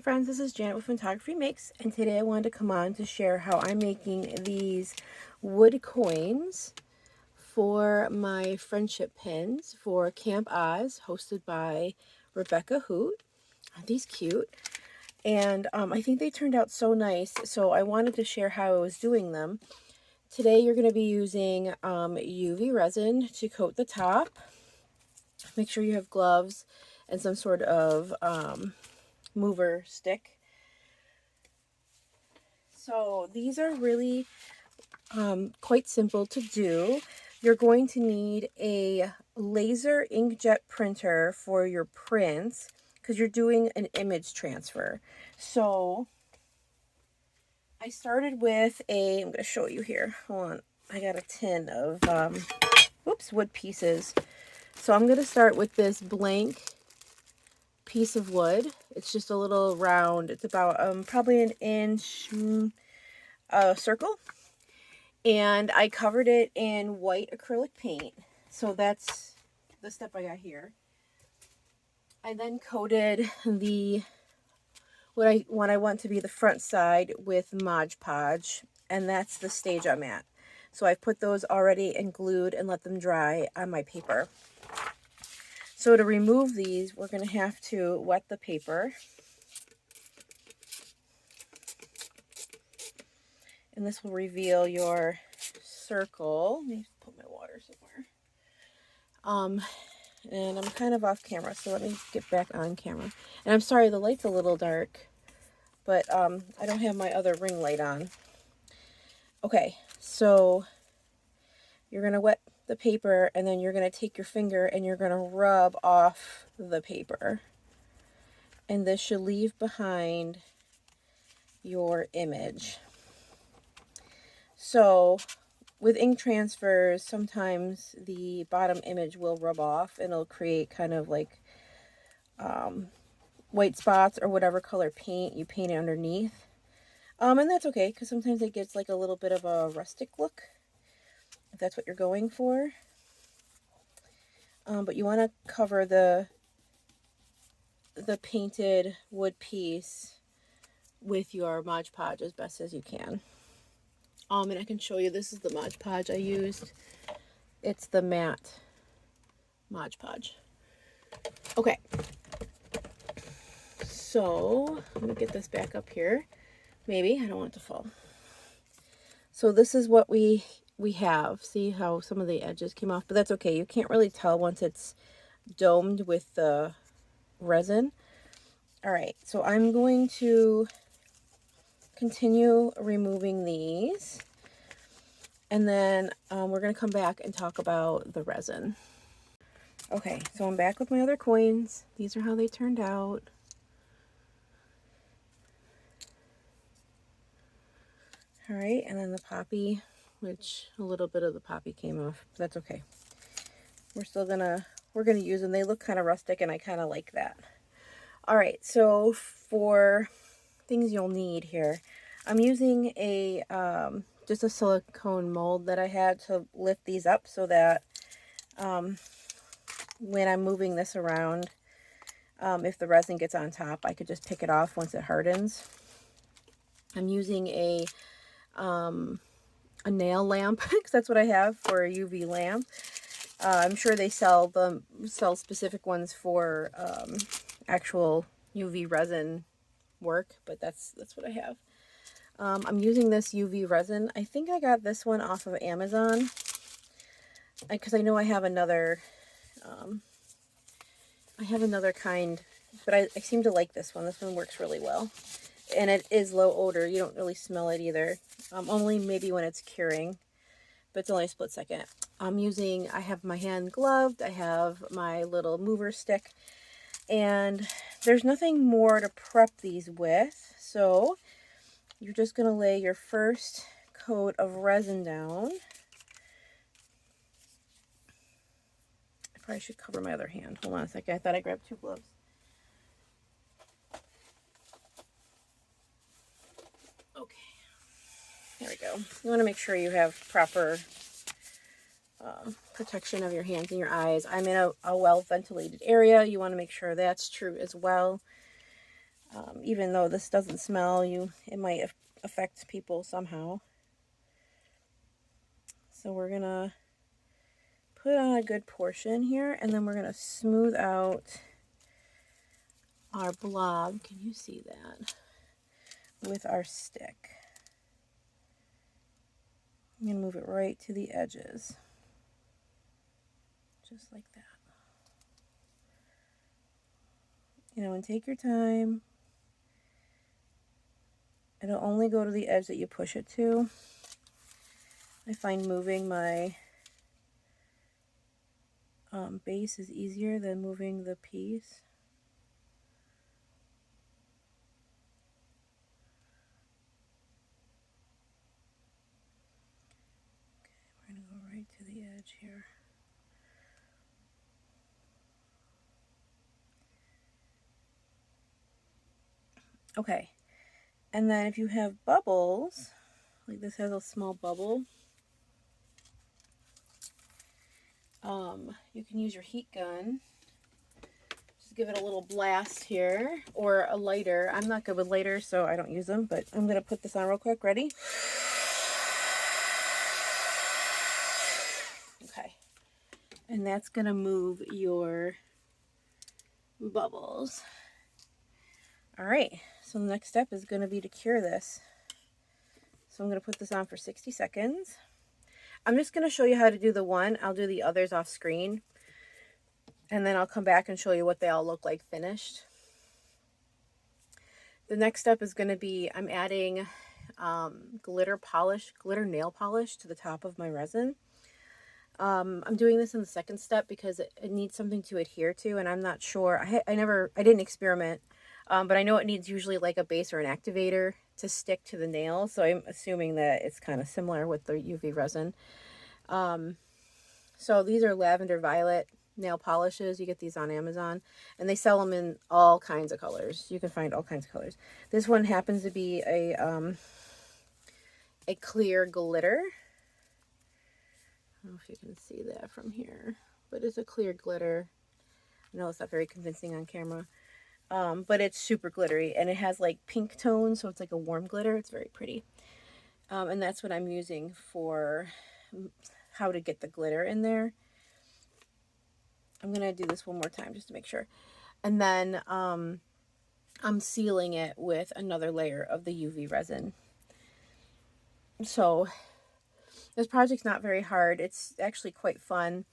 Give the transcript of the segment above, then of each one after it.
friends, this is Janet with Funtography Makes, and today I wanted to come on to share how I'm making these wood coins for my friendship pins for Camp Oz, hosted by Rebecca Hoot. Aren't these cute? And I think they turned out so nice, so I wanted to share how I was doing them. Today you're going to be using UV resin to coat the top. Make sure you have gloves and some sort of mover stick. So these are really quite simple to do. You're going to need a laser inkjet printer for your prints because you're doing an image transfer. So I started with I'm going to show you here. Hold on. I got a tin of wood pieces. So I'm going to start with this blank piece of wood. It's just a little round. It's about probably an inch circle, and I covered it in white acrylic paint. So that's the step I got here. I then coated what I want to be the front side with Mod Podge, and that's the stage I'm at. So I put those already and glued and let them dry on my paper. So to remove these, we're going to have to wet the paper. And this will reveal your circle. Let me put my water somewhere. And I'm kind of off camera, so let me get back on camera. And I'm sorry, the light's a little dark, but I don't have my other ring light on. Okay, so you're going to wet the paper, and then you're going to take your finger and you're going to rub off the paper. And this should leave behind your image. So with ink transfers, sometimes the bottom image will rub off and it'll create kind of like white spots or whatever color paint you paint it underneath. And that's okay, because sometimes it gets like a little bit of a rustic look, if that's what you're going for. But you want to cover the painted wood piece with your Mod Podge as best as you can. And I can show you, this is the Mod Podge I used. It's the matte Mod Podge. Okay. So, let me get this back up here. Maybe, I don't want it to fall. So this is what we have. See how some of the edges came off? But that's okay. You can't really tell once it's domed with the resin. Alright, so I'm going to continue removing these, and then we're going to come back and talk about the resin. Okay, so I'm back with my other coins. These are how they turned out. Alright, and then the poppy, which a little bit of the poppy came off. That's okay. We're gonna use them. They look kind of rustic, and I kind of like that. Alright, so for things you'll need here, I'm using just a silicone mold that I had to lift these up so that when I'm moving this around, if the resin gets on top, I could just pick it off once it hardens. I'm using a nail lamp, because that's what I have for a UV lamp. I'm sure they sell specific ones for actual UV resin work, but that's what I have. I'm using this UV resin. I think I got this one off of Amazon, because I know I have another kind, but I seem to like this one. This one works really well, and it is low odor. You don't really smell it either, only maybe when it's curing, but it's only a split second. I have my hand gloved, I have my little mover stick, and there's nothing more to prep these with. So you're just going to lay your first coat of resin down. I probably should cover my other hand. Hold on a second. I thought I grabbed two gloves. Okay. There we go. You want to make sure you have proper protection of your hands and your eyes. I'm in a well-ventilated area. You want to make sure that's true as well. Even though this doesn't smell, it might affect people somehow. So we're gonna put on a good portion here, and then we're gonna smooth out our blob. Can you see that? With our stick. I'm gonna move it right to the edges. Just like that. And take your time. It'll only go to the edge that you push it to. I find moving my base is easier than moving the piece. Okay, we're going to go right to the edge here. Okay, and then if you have bubbles, like this has a small bubble, you can use your heat gun. Just give it a little blast here, or a lighter. I'm not good with lighters, so I don't use them, but I'm going to put this on real quick. Ready? Okay, and that's going to move your bubbles. All right, so the next step is going to be to cure this. So I'm going to put this on for 60 seconds. I'm just going to show you how to do the one. I'll do the others off screen. And then I'll come back and show you what they all look like finished. The next step is going to be, I'm adding glitter nail polish to the top of my resin. I'm doing this in the second step because it needs something to adhere to, and I'm not sure. I didn't experiment, but I know it needs usually like a base or an activator to stick to the nail. So I'm assuming that it's kind of similar with the UV resin. So these are lavender violet nail polishes. You get these on Amazon, and they sell them in all kinds of colors. You can find all kinds of colors. This one happens to be a clear glitter. I don't know if you can see that from here, but it's a clear glitter. I know it's not very convincing on camera, but it's super glittery, and it has like pink tones, so it's like a warm glitter. It's very pretty, and that's what I'm using for how to get the glitter in there. I'm gonna do this one more time just to make sure, and then I'm sealing it with another layer of the UV resin. So this project's not very hard. It's actually quite fun.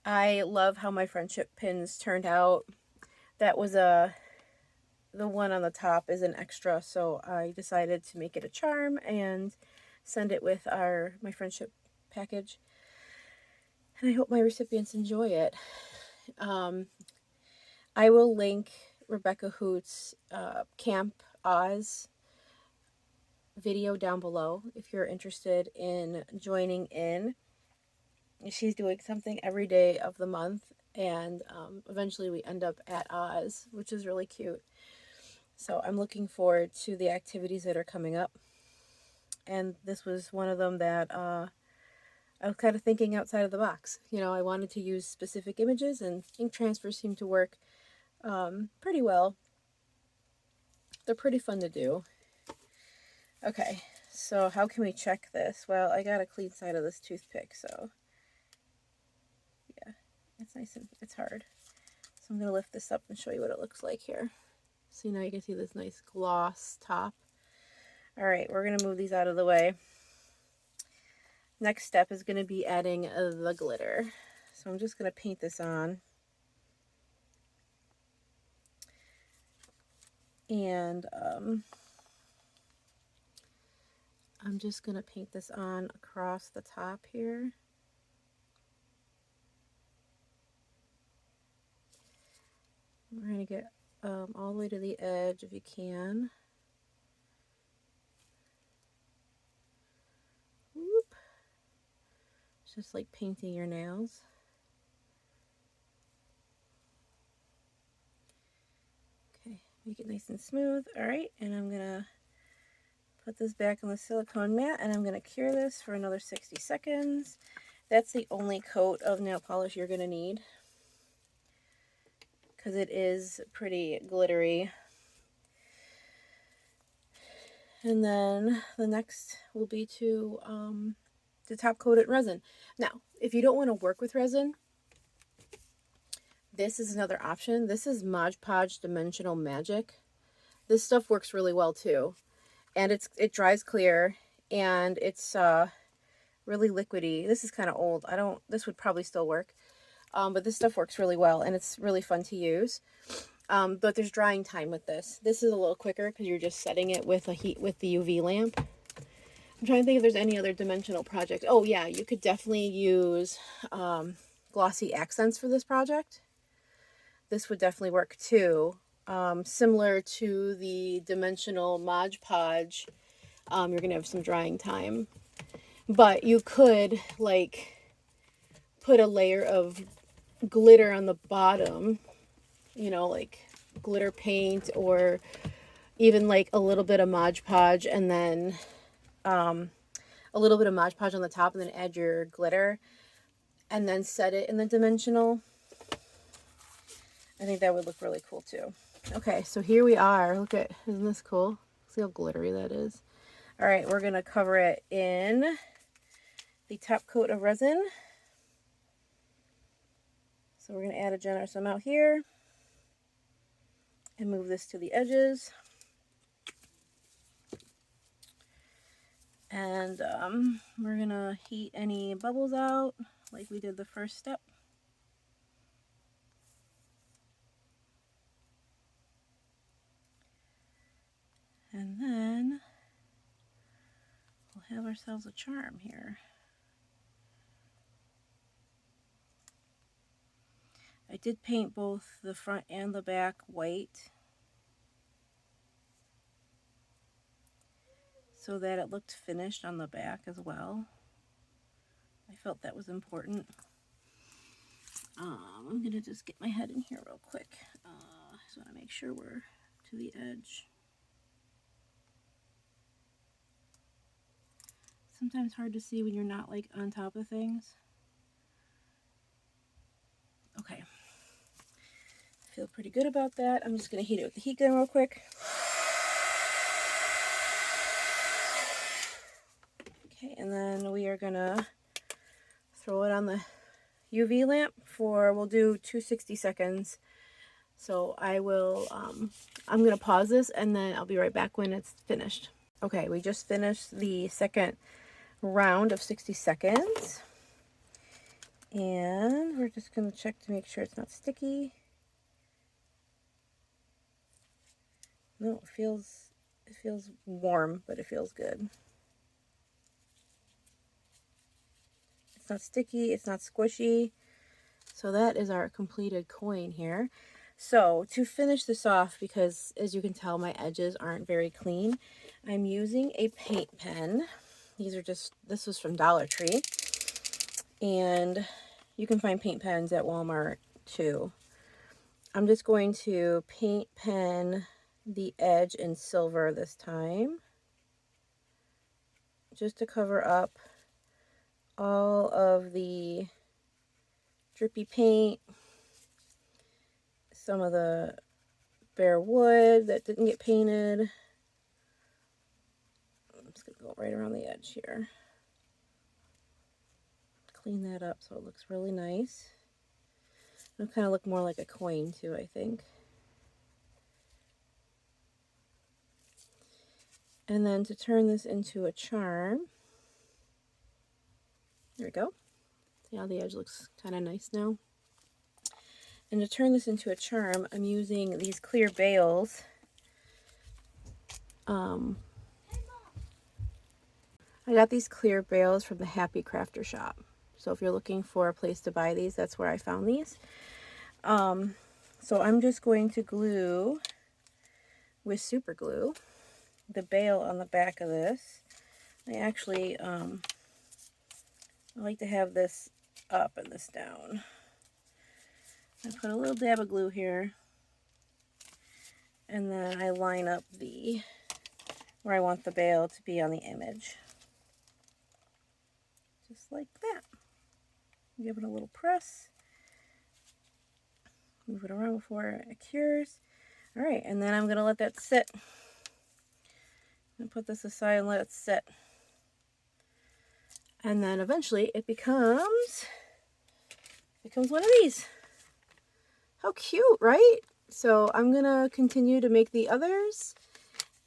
I love how my friendship pins turned out. That was the one on the top is an extra, so I decided to make it a charm and send it with my friendship package. And I hope my recipients enjoy it. I will link Rebecca Hoots Camp Oz video down below if you're interested in joining in. She's doing something every day of the month, and eventually we end up at Oz, which is really cute. So I'm looking forward to the activities that are coming up, and this was one of them that I was kind of thinking outside of the box. I wanted to use specific images, and ink transfers seem to work pretty well. They're pretty fun to do. Okay, so how can we check this? Well, I got a clean side of this toothpick, so yeah, it's nice and it's hard. So I'm going to lift this up and show you what it looks like here. So now you can see this nice gloss top. All right, we're going to move these out of the way. Next step is going to be adding the glitter. So I'm just going to paint this on. And I'm just going to paint this on across the top here. We're going to get all the way to the edge if you can. Whoop. It's just like painting your nails. Okay, make it nice and smooth. All right, and I'm going to put this back on the silicone mat, and I'm going to cure this for another 60 seconds. That's the only coat of nail polish you're going to need, because it is pretty glittery. And then the next will be to top coat it in resin. Now, if you don't want to work with resin, this is another option. This is Mod Podge Dimensional Magic. This stuff works really well too. And it dries clear, and it's really liquidy. This is kind of old. This would probably still work. But this stuff works really well, and it's really fun to use. But there's drying time with this. This is a little quicker because you're just setting it with the UV lamp. I'm trying to think if there's any other dimensional project. Oh yeah, you could definitely use glossy accents for this project. This would definitely work too. Similar to the dimensional Mod Podge, you're gonna have some drying time. But you could like put a layer of glitter on the bottom, you know, like glitter paint, or even like a little bit of Mod Podge, and then a little bit of Mod Podge on the top, and then add your glitter, and then set it in the dimensional. I think that would look really cool too. Okay, so here we are. Look at, isn't this cool? See how glittery that is? All right, we're gonna cover it in the top coat of resin. So we're gonna add a generous amount here and move this to the edges. And we're gonna heat any bubbles out like we did the first step. And then we'll have ourselves a charm here. I did paint both the front and the back white so that it looked finished on the back as well. I felt that was important. I'm gonna just get my head in here real quick. Just want to make sure we're to the edge. Sometimes hard to see when you're not like on top of things. Okay, I feel pretty good about that. I'm just gonna heat it with the heat gun real quick. Okay, and then we are gonna throw it on the UV lamp for, we'll do 260 seconds. So I will, I'm gonna pause this and then I'll be right back when it's finished. Okay, we just finished the second round of 60 seconds. And we're just gonna check to make sure it's not sticky. No, it feels warm, but it feels good. It's not sticky, it's not squishy. So that is our completed coin here. So to finish this off, because as you can tell my edges aren't very clean, I'm using a paint pen. This was from Dollar Tree. And you can find paint pens at Walmart too. I'm just going to paint pen the edge in silver this time, just to cover up all of the drippy paint, some of the bare wood that didn't get painted. I'm just going to go right around the edge here. Clean that up so it looks really nice. It'll kind of look more like a coin too, I think. And then to turn this into a charm, there we go. See how the edge looks kind of nice now? And to turn this into a charm, I'm using these clear bales. I got these clear bales from the Happy Crafter shop. So if you're looking for a place to buy these, that's where I found these. So I'm just going to glue with super glue the bale on the back of this. I actually I like to have this up and this down. I put a little dab of glue here, and then I line up where I want the bale to be on the image. Just like that. Give it a little press. Move it around before it cures. Alright, and then I'm going to let that sit And put this aside and let it sit. And then eventually it becomes one of these. How cute, right? So I'm gonna continue to make the others,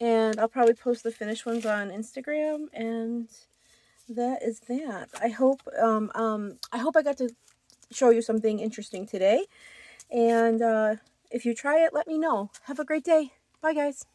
and I'll probably post the finished ones on Instagram, and that is that. I hope I got to show you something interesting today, and if you try it, let me know. Have a great day. Bye, guys.